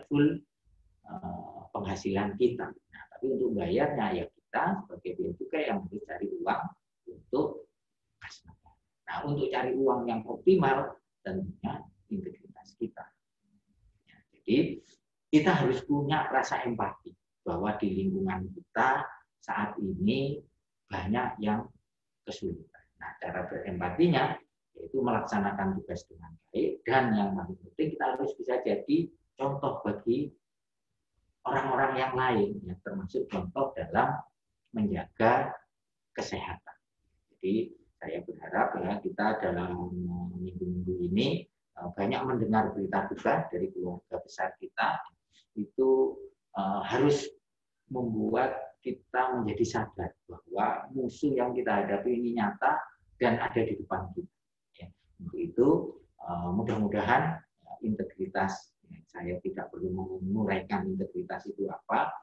full penghasilan kita. Nah, tapi untuk bayarnya ya kita sebagai bea cukai yang harus cari uang untuk kas negara. Nah, untuk cari uang yang optimal tentunya integritas kita. Ya, jadi kita harus punya rasa empati bahwa di lingkungan kita saat ini banyak yang kesulitan. Nah, cara berempatinya yaitu melaksanakan tugas dengan baik, dan yang paling penting kita harus bisa jadi contoh bagi orang-orang yang lain, yang termasuk contoh dalam menjaga kesehatan. Jadi saya berharap ya kita dalam minggu-minggu ini banyak mendengar berita duka dari keluarga besar kita, itu harus membuat kita menjadi sadar bahwa musuh yang kita hadapi ini nyata dan ada di depan kita. Ya, untuk itu mudah-mudahan integritas, saya tidak perlu menguraikan integritas itu apa,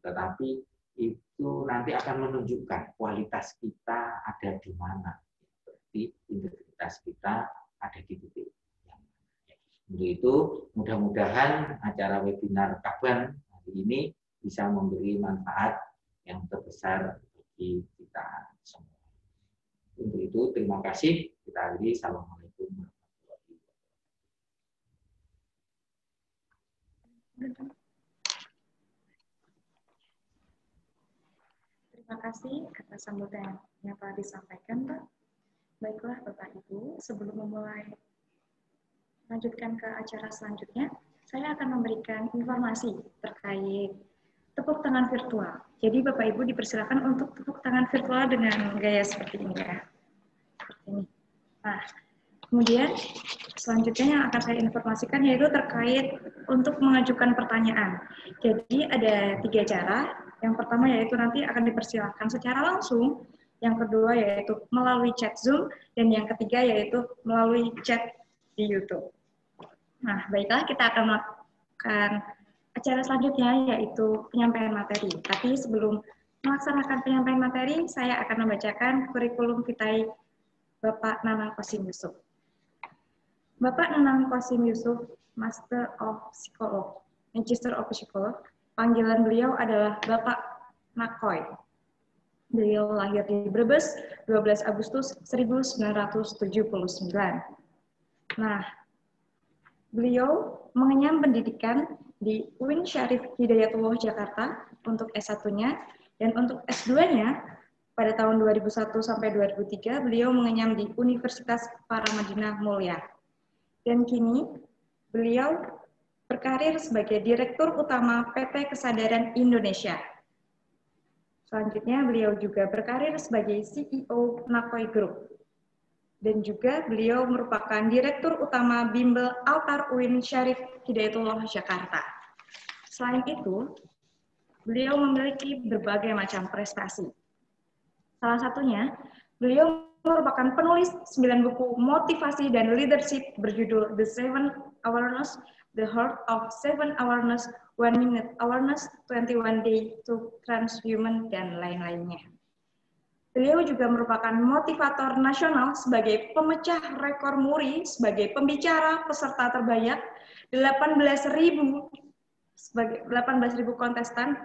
tetapi itu nanti akan menunjukkan kualitas kita ada di mana. Berarti integritas kita ada di titik yang mana. Untuk itu mudah-mudahan acara webinar Kaban hari ini bisa memberi manfaat yang terbesar bagi kita semua. Untuk itu terima kasih. Kita akhiri. Assalamualaikum warahmatullahi wabarakatuh. Terima kasih atas sambutan yang telah disampaikan, Pak. Baiklah, Bapak Ibu, sebelum memulai lanjutkan ke acara selanjutnya, saya akan memberikan informasi terkait tepuk tangan virtual. Jadi Bapak Ibu dipersilakan untuk tepuk tangan virtual dengan gaya seperti ini ya. Seperti ini. Nah, kemudian selanjutnya yang akan saya informasikan yaitu terkait untuk mengajukan pertanyaan. Jadi ada 3 cara. Yang pertama yaitu nanti akan dipersilakan secara langsung. Yang kedua yaitu melalui chat Zoom. Dan yang ketiga yaitu melalui chat di YouTube. Nah, baiklah kita akan melakukan acara selanjutnya yaitu penyampaian materi. Tapi sebelum melaksanakan penyampaian materi, saya akan membacakan kurikulum vitae Bapak Nanang Qasim Yusuf. Bapak Nanang Qasim Yusuf, Master of Psycholog, Magister of Psycholog. Panggilan beliau adalah Bapak Nakoy. Beliau lahir di Brebes 12 Agustus 1979. Nah, beliau mengenyam pendidikan di UIN Syarif Hidayatullah Jakarta untuk S1-nya, dan untuk S2-nya pada tahun 2001 sampai 2003 beliau mengenyam di Universitas Paramadina Mulia. Dan kini beliau berkarir sebagai Direktur Utama PT Kesadaran Indonesia. Selanjutnya beliau juga berkarir sebagai CEO Nakoy Group. Dan juga beliau merupakan Direktur Utama Bimbel Altar UIN Syarif Hidayatullah Jakarta. Selain itu, beliau memiliki berbagai macam prestasi. Salah satunya, beliau merupakan penulis 9 buku motivasi dan leadership berjudul The 7 Awareness, The Heart of 7 Awareness, 1 Minute Awareness, 21 Day to Transhuman, dan lain-lainnya. Beliau juga merupakan motivator nasional sebagai pemecah rekor muri, sebagai pembicara peserta terbanyak 18.000 kontestan,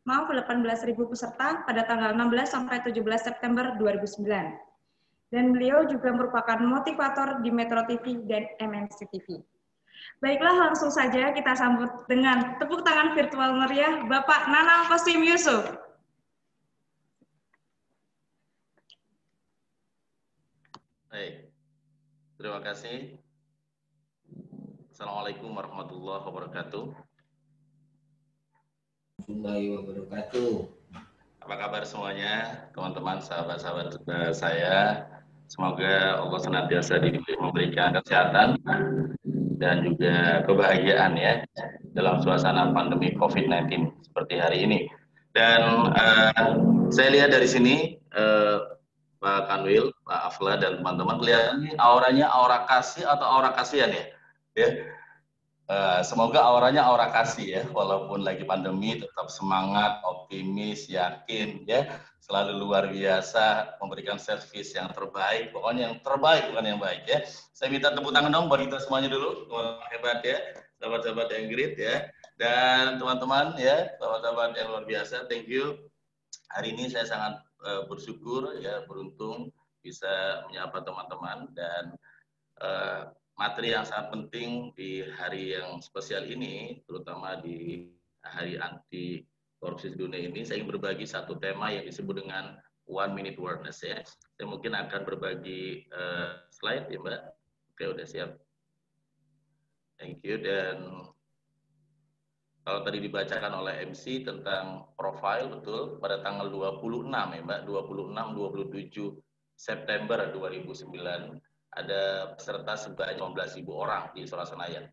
18.000 peserta pada tanggal 16 sampai 17 September 2009. Dan beliau juga merupakan motivator di Metro TV dan MNC TV. Baiklah, langsung saja kita sambut dengan tepuk tangan virtual meriah Bapak Nanang Qasim Yusuf. Baik, terima kasih. Assalamualaikum warahmatullahi wabarakatuh. Warahmatullahi wabarakatuh. Apa kabar semuanya, teman-teman, sahabat-sahabat saya? Semoga Allah senantiasa memberikan kesehatan dan juga kebahagiaan ya dalam suasana pandemi COVID-19 seperti hari ini. Dan saya lihat dari sini Pak Kanwil, Pak Afla, dan teman-teman kelihatan ini auranya aura kasih atau aura kasihan ya? Semoga auranya aura kasih ya, walaupun lagi pandemi tetap semangat, optimis, yakin ya, selalu luar biasa, memberikan servis yang terbaik, pokoknya yang terbaik bukan yang baik ya. Saya minta tepuk tangan dong buat kita semuanya dulu, hebat ya. sahabat-sahabat yang great ya. Dan teman-teman ya, sahabat-sahabat yang luar biasa, thank you. Hari ini saya sangat bersyukur ya, beruntung bisa menyapa teman-teman dan materi yang sangat penting di hari yang spesial ini, terutama di hari anti korupsi dunia ini. Saya ingin berbagi satu tema yang disebut dengan 1 minute awareness ya. Saya mungkin akan berbagi slide ya Mbak. Oke, udah siap. Thank you. Dan kalau tadi dibacakan oleh MC tentang profil, betul, pada tanggal 26 ya Mbak, 26-27 September 2009, ada peserta sebanyak 15.000 orang di Istora Senayan.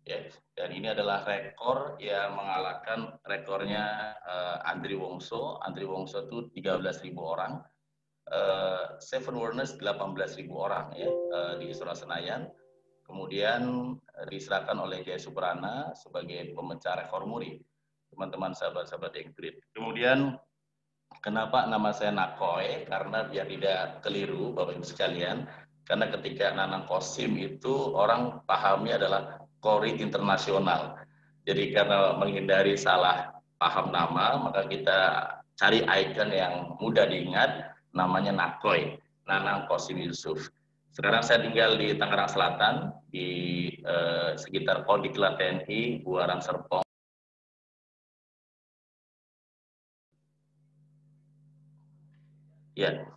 Ya, dan ini adalah rekor yang mengalahkan rekornya Andri Wongso. Andri Wongso itu 13.000 orang, Seven Wellness 18.000 orang ya di Istora Senayan. Kemudian diserahkan oleh Jaya Suprana sebagai pemecah rekor muri. Teman-teman sahabat-sahabat yang great. Kemudian kenapa nama saya Nakoy? Karena biar tidak keliru Bapak Ibu sekalian, karena ketika Nanang Kosim itu orang pahamnya adalah Kori Internasional. Jadi karena menghindari salah paham nama, maka kita cari icon yang mudah diingat, namanya Nakoy, Nanang Kosim Yusuf. Sekarang saya tinggal di Tangerang Selatan, di sekitar Pondiklat TNI, Buaran Serpong. Ya.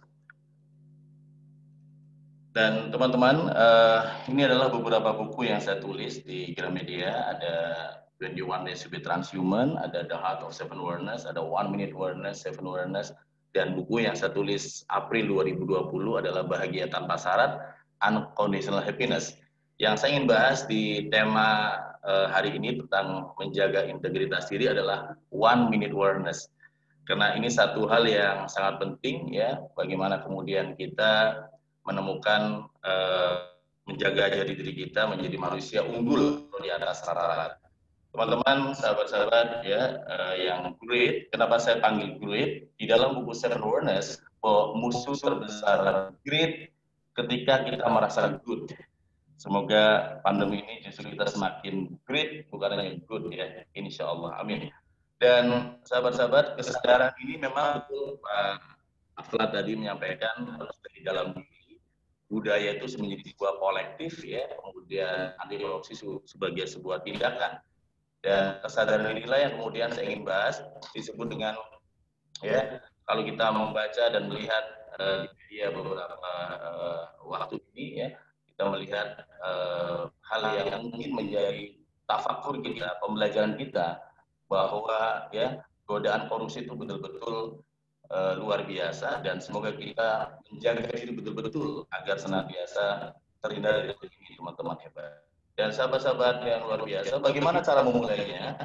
Dan teman-teman, ini adalah beberapa buku yang saya tulis di Gramedia. Ada 21 Days to be Transhuman, ada The Heart of Seven Awareness, ada 1 Minute Awareness, Seven Awareness, dan buku yang saya tulis April 2020 adalah Bahagia Tanpa Syarat, Unconditional Happiness. Yang saya ingin bahas di tema hari ini tentang menjaga integritas diri adalah 1 Minute Awareness. Karena ini satu hal yang sangat penting ya, bagaimana kemudian kita menemukan menjaga diri kita menjadi manusia unggul di atas rata-rata. Teman-teman, sahabat-sahabat ya yang great, kenapa saya panggil great? Di dalam buku Seven Awareness, bahwa musuh terbesar great ketika kita merasa good. Semoga pandemi ini justru kita semakin great, bukan hanya good ya, insya Allah, amin. Dan sahabat-sahabat, kesadaran ini memang betul Pak Afla tadi menyampaikan harus dari dalam diri. Budaya itu menjadi sebuah kolektif ya, kemudian anti korupsi sebagai sebuah tindakan. Dan kesadaran inilah yang kemudian saya ingin bahas, disebut dengan ya, kalau kita membaca dan melihat di media beberapa waktu ini ya, kita melihat hal yang mungkin menjadi tafakur kita, pembelajaran kita, bahwa ya godaan korupsi itu betul-betul luar biasa, dan semoga kita menjaga diri betul-betul agar senantiasa terhindar dari ini, teman-teman hebat. Dan sahabat-sahabat yang luar biasa, bagaimana cara memulainya?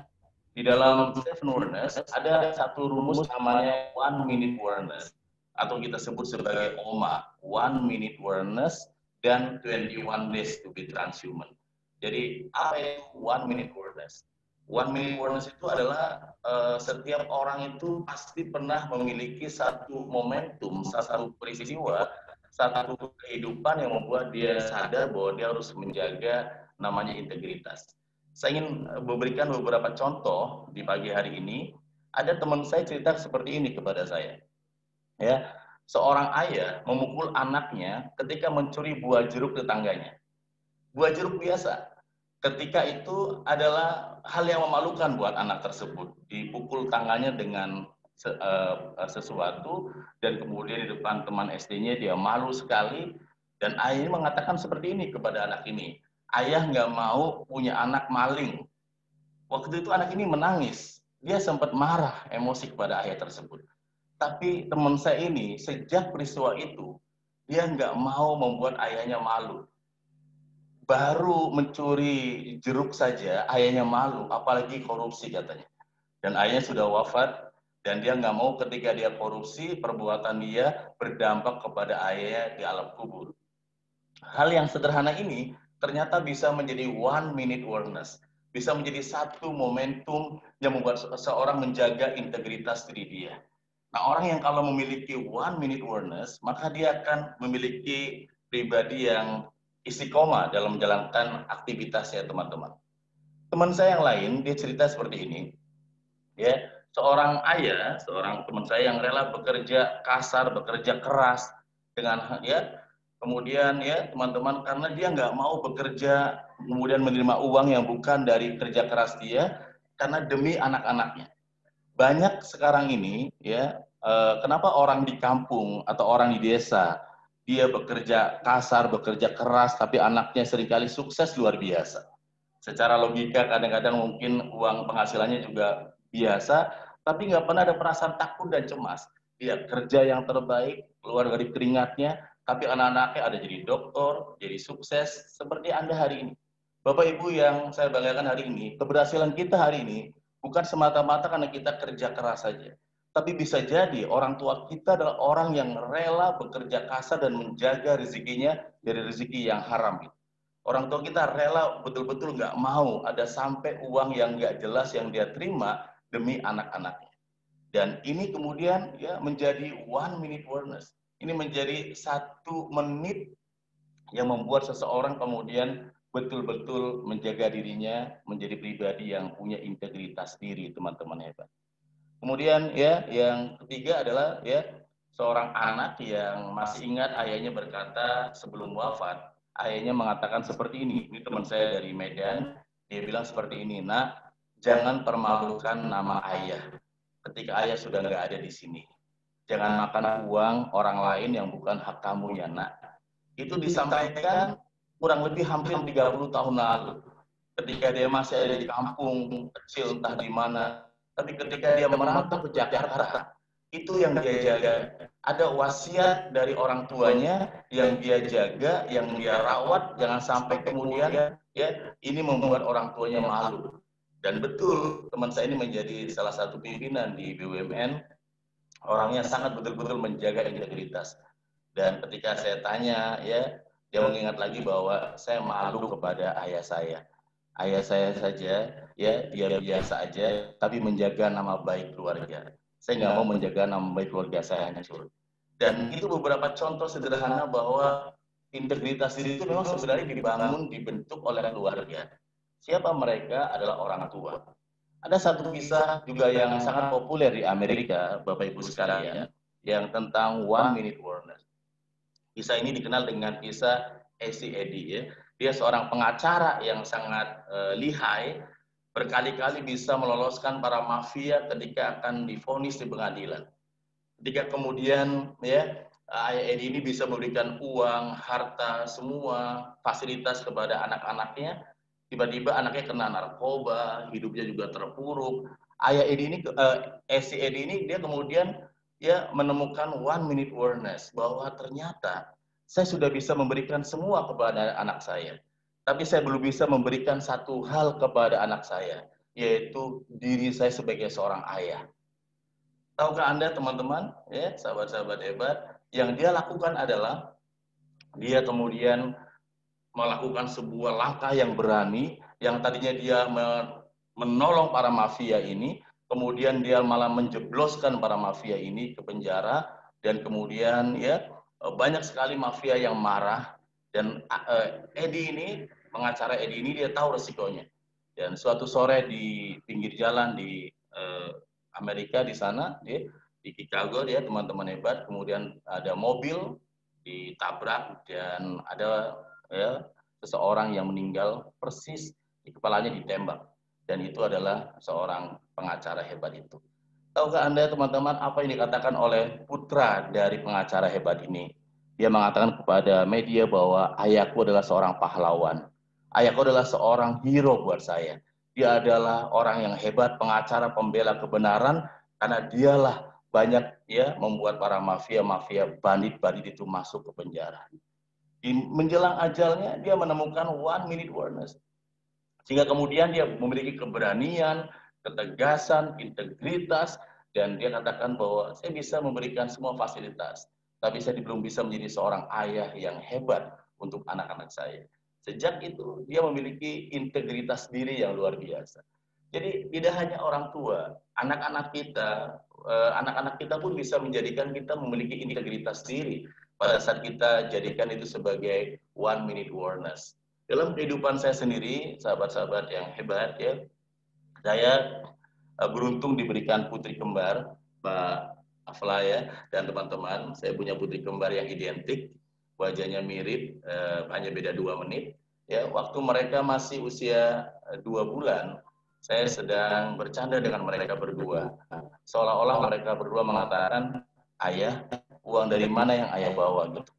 Di dalam Seven Awareness ada satu rumus namanya 1 Minute Awareness, atau kita sebut sebagai OMA, 1 Minute Awareness dan 21 Days to be Transhuman. Jadi apa itu 1 Minute Awareness? 1 Minute Awareness itu adalah setiap orang itu pasti pernah memiliki satu momentum, satu peristiwa, satu kehidupan yang membuat dia sadar bahwa dia harus menjaga namanya integritas. Saya ingin memberikan beberapa contoh di pagi hari ini. Ada teman saya cerita seperti ini kepada saya. Ya, seorang ayah memukul anaknya ketika mencuri buah jeruk tetangganya. Buah jeruk biasa. Ketika itu adalah hal yang memalukan buat anak tersebut. Dipukul tangannya dengan sesuatu, dan kemudian di depan teman SD-nya dia malu sekali, dan ayahnya mengatakan seperti ini kepada anak ini, ayah nggak mau punya anak maling. Waktu itu anak ini menangis, dia sempat marah, emosi kepada ayah tersebut. Tapi teman saya ini sejak peristiwa itu, dia nggak mau membuat ayahnya malu. Baru mencuri jeruk saja ayahnya malu, apalagi korupsi katanya. Dan ayahnya sudah wafat, dan dia nggak mau ketika dia korupsi, perbuatan dia berdampak kepada ayahnya di alam kubur. Hal yang sederhana ini ternyata bisa menjadi 1 Minute Awareness, bisa menjadi satu momentum yang membuat seseorang menjaga integritas diri dia. Nah, orang yang kalau memiliki 1 Minute Awareness, maka dia akan memiliki pribadi yang istiqomah dalam menjalankan aktivitasnya, teman-teman. Teman saya yang lain, dia cerita seperti ini, ya, seorang ayah, seorang teman saya yang rela bekerja kasar, bekerja keras dengan ya, kemudian ya teman-teman, karena dia nggak mau bekerja kemudian menerima uang yang bukan dari kerja keras dia, karena demi anak-anaknya. Banyak sekarang ini ya, kenapa orang di kampung atau orang di desa dia bekerja kasar, bekerja keras, tapi anaknya seringkali sukses luar biasa. Secara logika kadang-kadang mungkin uang penghasilannya juga biasa, tapi nggak pernah ada perasaan takut dan cemas. Dia kerja yang terbaik, keluar dari keringatnya, tapi anak-anaknya ada jadi dokter, jadi sukses, seperti Anda hari ini. Bapak Ibu yang saya banggakan hari ini, keberhasilan kita hari ini bukan semata-mata karena kita kerja keras saja. Tapi bisa jadi orang tua kita adalah orang yang rela bekerja kasar dan menjaga rezekinya dari rezeki yang haram. Orang tua kita rela betul-betul nggak mau ada sampai uang yang nggak jelas yang dia terima demi anak-anaknya. Dan ini kemudian ya menjadi 1 minute wordness. Ini menjadi 1 menit yang membuat seseorang kemudian betul-betul menjaga dirinya menjadi pribadi yang punya integritas diri, teman-teman hebat. Kemudian ya yang ketiga adalah ya seorang anak yang masih ingat ayahnya berkata sebelum wafat, ayahnya mengatakan seperti ini teman saya dari Medan, dia bilang seperti ini, nak, jangan permalukan nama ayah ketika ayah sudah nggak ada di sini. Jangan makan uang orang lain yang bukan hak kamu ya nak. Itu disampaikan kurang lebih hampir 30 tahun lalu. Ketika dia masih ada di kampung kecil entah di mana. Tapi ketika dia merantau ke Jakarta, itu yang dia jaga. Ada wasiat dari orang tuanya yang dia jaga, yang dia rawat, jangan sampai kemudian ya ini membuat orang tuanya malu. Dan betul, teman saya ini menjadi salah satu pimpinan di BUMN, orangnya sangat betul-betul menjaga integritas. Dan ketika saya tanya, ya dia mengingat lagi bahwa saya malu kepada ayah saya. Ayah saya saja, ya dia biasa aja, tapi menjaga nama baik keluarga. Saya nggak mau menjaga nama baik keluarga saya hancur. Dan itu beberapa contoh sederhana bahwa integritas diri itu memang sebenarnya dibangun, dibentuk oleh keluarga. Siapa mereka? Adalah orang tua. Ada satu kisah juga yang sangat populer di Amerika, Bapak Ibu sekalian, yang tentang 1 minute wordness. Kisah ini dikenal dengan kisah A.C. Eddy ya. Dia seorang pengacara yang sangat lihai, berkali-kali bisa meloloskan para mafia ketika akan divonis di pengadilan. Ketika kemudian ya Ayah Eddy ini bisa memberikan uang, harta, semua fasilitas kepada anak-anaknya, tiba-tiba anaknya kena narkoba, hidupnya juga terpuruk. Ayah Eddy ini, A.C. Eddy ini dia kemudian ya menemukan 1 minute wordness bahwa ternyata saya sudah bisa memberikan semua kepada anak saya, tapi saya belum bisa memberikan satu hal kepada anak saya, yaitu diri saya sebagai seorang ayah. Tahukah Anda teman-teman, ya sahabat-sahabat hebat, yang dia lakukan adalah dia kemudian melakukan sebuah langkah yang berani, yang tadinya dia menolong para mafia ini, kemudian dia malah menjebloskan para mafia ini ke penjara, dan kemudian ya banyak sekali mafia yang marah, dan Eddy ini, pengacara Eddy ini dia tahu resikonya. Dan suatu sore di pinggir jalan di Amerika di sana, di Chicago dia teman-teman hebat, kemudian ada mobil ditabrak dan ada ya seseorang yang meninggal persis di kepalanya ditembak, dan itu adalah seorang pengacara hebat itu. Tahukah Anda teman-teman apa yang dikatakan oleh putra dari pengacara hebat ini? Dia mengatakan kepada media bahwa ayahku adalah seorang pahlawan. Ayahku adalah seorang hero buat saya. Dia adalah orang yang hebat, pengacara pembela kebenaran, karena dialah banyak ya membuat para mafia-mafia, bandit-bandit itu masuk ke penjara. Di menjelang ajalnya dia menemukan 1 minute wordness. Sehingga kemudian dia memiliki keberanian, ketegasan, integritas, dan dia katakan bahwa saya bisa memberikan semua fasilitas, tapi saya belum bisa menjadi seorang ayah yang hebat untuk anak-anak saya. Sejak itu dia memiliki integritas diri yang luar biasa. Jadi tidak hanya orang tua, anak-anak kita pun bisa menjadikan kita memiliki integritas diri pada saat kita jadikan itu sebagai 1 minute wordness. Dalam kehidupan saya sendiri, sahabat-sahabat yang hebat ya, saya beruntung diberikan putri kembar, Mbak Afla ya, dan teman-teman. Saya punya putri kembar yang identik, wajahnya mirip, hanya beda 2 menit. Ya, waktu mereka masih usia 2 bulan, saya sedang bercanda dengan mereka berdua. Seolah-olah mereka berdua mengatakan, ayah, uang dari mana yang ayah bawa gitu.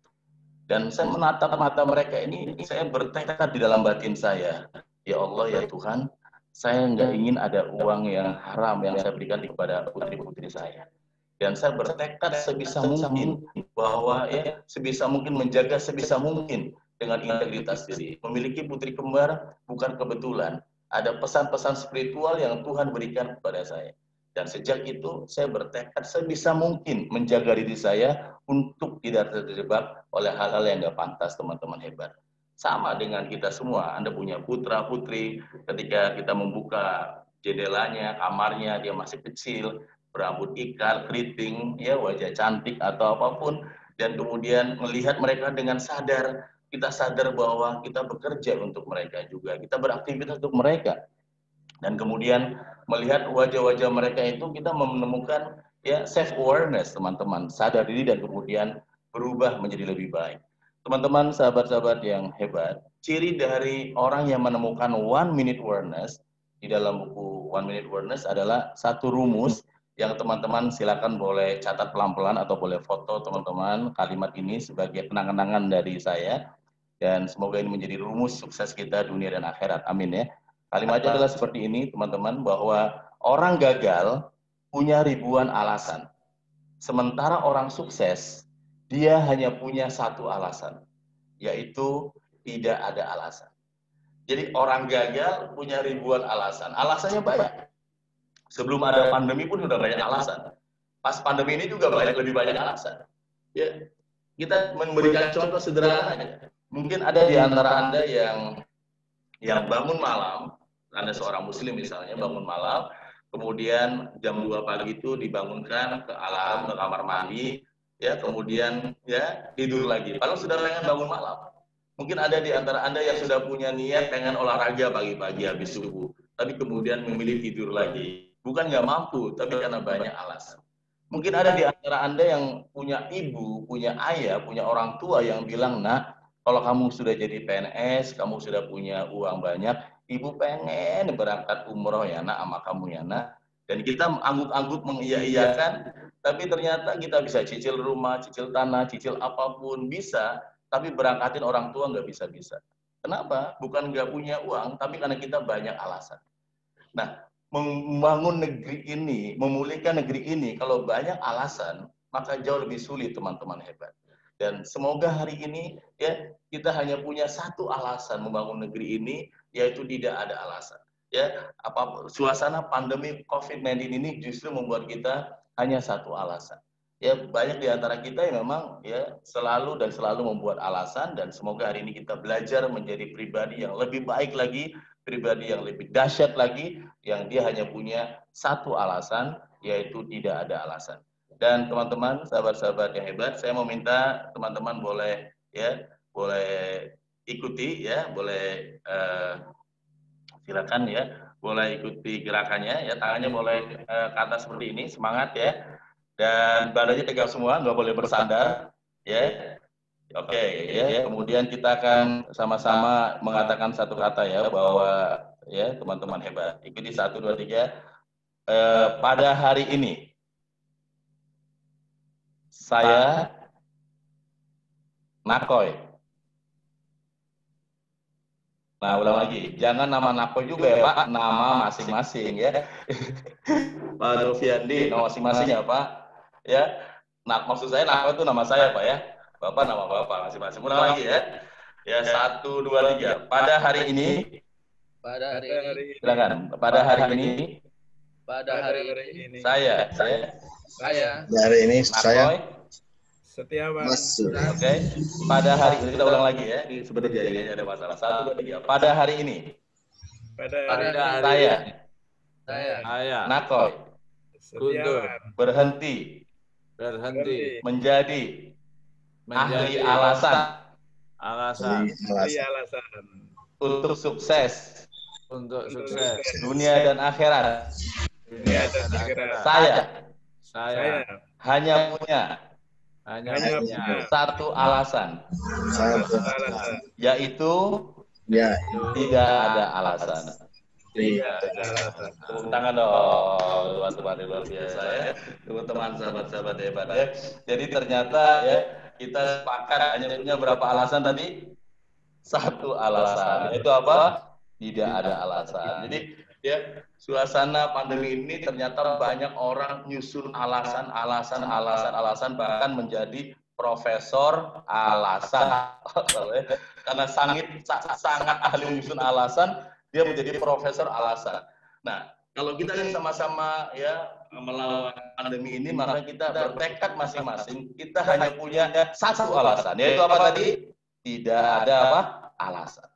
Dan saya menatap mata mereka ini, saya bertekad di dalam batin saya, ya Allah ya Tuhan, saya nggak ingin ada uang yang haram yang saya berikan kepada putri-putri saya. Dan saya bertekad sebisa mungkin bahwa ya sebisa mungkin menjaga sebisa mungkin dengan integritas diri. Memiliki putri kembar bukan kebetulan. Ada pesan-pesan spiritual yang Tuhan berikan kepada saya. Dan sejak itu saya bertekad sebisa mungkin menjaga diri saya untuk tidak terjebak oleh hal-hal yang nggak pantas, teman-teman hebat. Sama dengan kita semua, Anda punya putra putri, ketika kita membuka jendelanya, kamarnya, dia masih kecil, berambut ikal, keriting, ya wajah cantik atau apapun, dan kemudian melihat mereka dengan sadar, kita sadar bahwa kita bekerja untuk mereka juga, kita beraktivitas untuk mereka. Dan kemudian melihat wajah-wajah mereka itu kita menemukan ya self awareness, teman-teman, sadar diri dan kemudian berubah menjadi lebih baik. Teman-teman, sahabat-sahabat yang hebat, ciri dari orang yang menemukan 1 minute awareness di dalam buku 1 minute awareness adalah satu rumus yang teman-teman silakan boleh catat pelan-pelan atau boleh foto teman-teman kalimat ini sebagai kenang-kenangan dari saya, dan semoga ini menjadi rumus sukses kita dunia dan akhirat. Amin ya. Kalimatnya adalah seperti ini, teman-teman, bahwa orang gagal punya ribuan alasan. Sementara orang sukses, dia hanya punya satu alasan, yaitu tidak ada alasan. Jadi orang gagal punya ribuan alasan. Alasannya banyak. Sebelum ada pandemi pun sudah banyak alasan. Pas pandemi ini juga lebih banyak alasan. Ya, kita memberikan contoh sederhana. Mungkin ada di antara Anda yang bangun malam, Anda seorang muslim misalnya, bangun malam, kemudian jam 2 pagi itu dibangunkan ke alarm, ke kamar mandi, ya kemudian ya tidur lagi. Padahal sudah pengen bangun malam. Mungkin ada di antara Anda yang sudah punya niat pengen olahraga pagi-pagi habis subuh, tapi kemudian memilih tidur lagi. Bukan nggak mampu, tapi karena banyak alasan. Mungkin ada di antara Anda yang punya ibu, punya ayah, punya orang tua yang bilang, nak, kalau kamu sudah jadi PNS, kamu sudah punya uang banyak, ibu pengen berangkat umroh ya nak sama kamu ya nak. Dan kita angguk-angguk mengiya-iyakan, tapi ternyata kita bisa cicil rumah, cicil tanah, cicil apapun bisa, tapi berangkatin orang tua nggak bisa-bisa. Kenapa? Bukan nggak punya uang, tapi karena kita banyak alasan. Nah, membangun negeri ini, memulihkan negeri ini, kalau banyak alasan, maka jauh lebih sulit, teman-teman hebat. Dan semoga hari ini ya kita hanya punya satu alasan membangun negeri ini, yaitu tidak ada alasan. Ya, suasana pandemi COVID-19 ini justru membuat kita hanya satu alasan. Ya, banyak di antara kita yang memang ya selalu membuat alasan, dan semoga hari ini kita belajar menjadi pribadi yang lebih baik lagi, pribadi yang lebih dahsyat lagi, yang dia hanya punya satu alasan, yaitu tidak ada alasan. Dan teman-teman, sahabat-sahabat yang hebat, saya mau minta teman-teman boleh ikuti ya, boleh silakan ya, boleh ikuti gerakannya ya, tangannya boleh ke atas seperti ini, semangat ya, dan badannya tegak semua, nggak boleh bersandar ya. Oke ya, kemudian kita akan sama-sama mengatakan satu kata ya, bahwa ya teman-teman hebat, ikuti 1, 2, 3. Pada hari ini saya Nakoy. Nah, ulang lagi. Jangan nama Nakoy juga ya, Pak. Nama masing-masing ya. Pak Noviandi, nama masing-masing ya, Pak. Ya. Nah, maksud saya Nakoy itu nama saya, Pak ya. Bapak nama Bapak masing-masing. Ulang lagi ya. Ya, 1, 2, 3. Pada hari ini. Silakan. Pada hari ini. Saya. Hari ini saya. Setiawan. Oke. Pada hari ini kita ulang lagi ya. Ini sebenarnya jaringannya ada masalah. 1, 2, 3. Pada hari ini. Saya. Nakoy. Berhenti. Menjadi ahli alasan. untuk sukses untuk sukses dunia dan akhirat. dunia dan akhirat. Saya hanya punya satu alasan, yaitu tidak ada alasan. Tepuk tangan dong, teman-teman luar biasa ya, teman-teman sahabat-sahabat hebat ya. Jadi ternyata ya kita sepakat hanya punya berapa alasan tadi? Satu alasan. Itu apa? Tidak ada alasan. Jadi ya suasana pandemi ini ternyata banyak orang nyusun alasan, bahkan menjadi profesor alasan. Karena sangat ahli nyusun alasan, dia menjadi profesor alasan. Nah, kalau kita ini sama-sama ya melawan pandemi ini, maka kita bertekad masing-masing. Kita hanya punya satu alasan, yaitu apa tadi? Tidak ada apa? Alasan.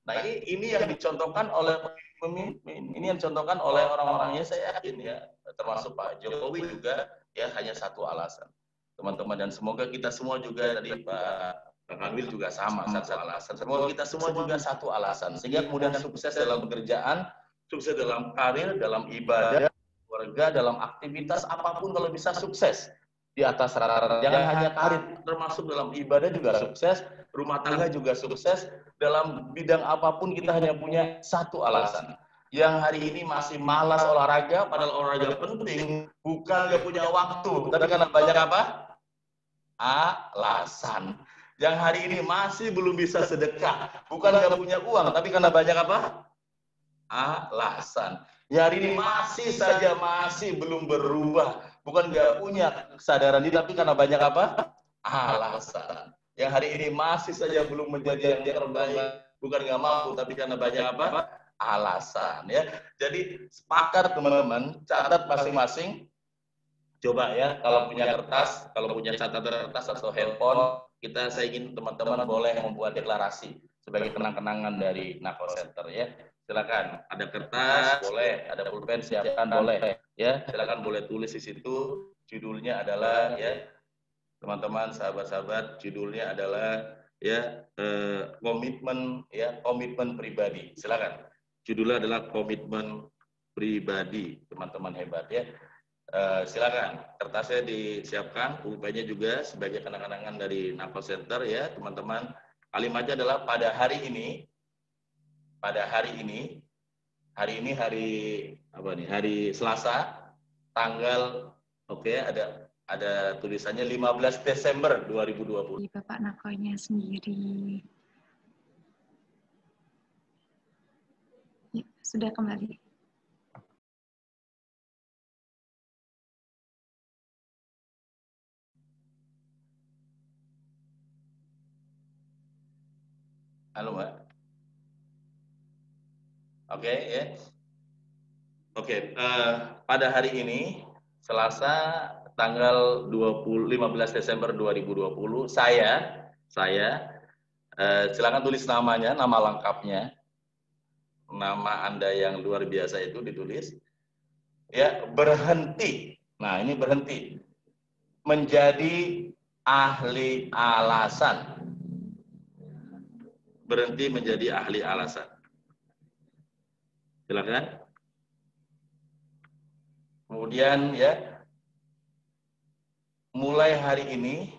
Nah, ini yang dicontohkan oleh pemimpin, ini yang dicontohkan oleh orang-orangnya, saya yakin ya, termasuk Pak Jokowi juga ya hanya satu alasan. Teman-teman, dan semoga kita semua juga tadi Pak Kanwil juga sama satu alasan. Semoga kita semua juga satu alasan, sehingga kemudian sukses dalam pekerjaan, sukses dalam karir, dalam ibadah, keluarga, dalam aktivitas apapun kalau bisa sukses di atas rata-rata. Jangan hanya karir, termasuk dalam ibadah juga sukses, rumah tangga juga sukses. Dalam bidang apapun kita hanya punya satu alasan. Yang hari ini masih malas olahraga, padahal olahraga penting, bukan nggak punya waktu, tapi karena banyak apa? Alasan. Yang hari ini masih belum bisa sedekah, bukan nggak punya uang, tapi karena banyak apa? Alasan. Yang hari ini masih belum berubah, bukan nggak punya kesadaran diri, tapi karena banyak apa? Alasan. Yang hari ini masih saja belum menjadi yang terbaik, bukan nggak mampu, tapi karena banyak apa? Alasan. Ya. Jadi sepakat teman-teman, catat masing-masing. Coba ya, kalau punya kertas, kalau punya catatan kertas atau handphone, saya ingin teman-teman boleh membuat deklarasi sebagai kenang-kenangan dari Nako Center ya. Silakan, ada kertas boleh, ada pulpen siapkan boleh ya. Silakan boleh tulis di situ. Judulnya adalah ya, teman-teman, sahabat-sahabat, judulnya adalah ya komitmen pribadi. Silakan. Judulnya adalah komitmen pribadi, teman-teman hebat ya. Silakan, kertasnya disiapkan, pulpennya juga sebagai kenang-kenangan dari Nako Center ya, teman-teman. Kalimatnya adalah pada hari ini hari Selasa, tanggal ada tulisannya 15 Desember 2020. Bapak Nakonya sendiri. Ya, sudah kembali. Halo Mbak. Oke ya. Oke, pada hari ini Selasa tanggal 15 Desember 2020 saya silakan tulis namanya, nama lengkapnya. Nama Anda yang luar biasa itu ditulis. Ya, berhenti. Nah, ini berhenti. Menjadi ahli alasan. Berhenti menjadi ahli alasan. Silakan. Kemudian ya, mulai hari ini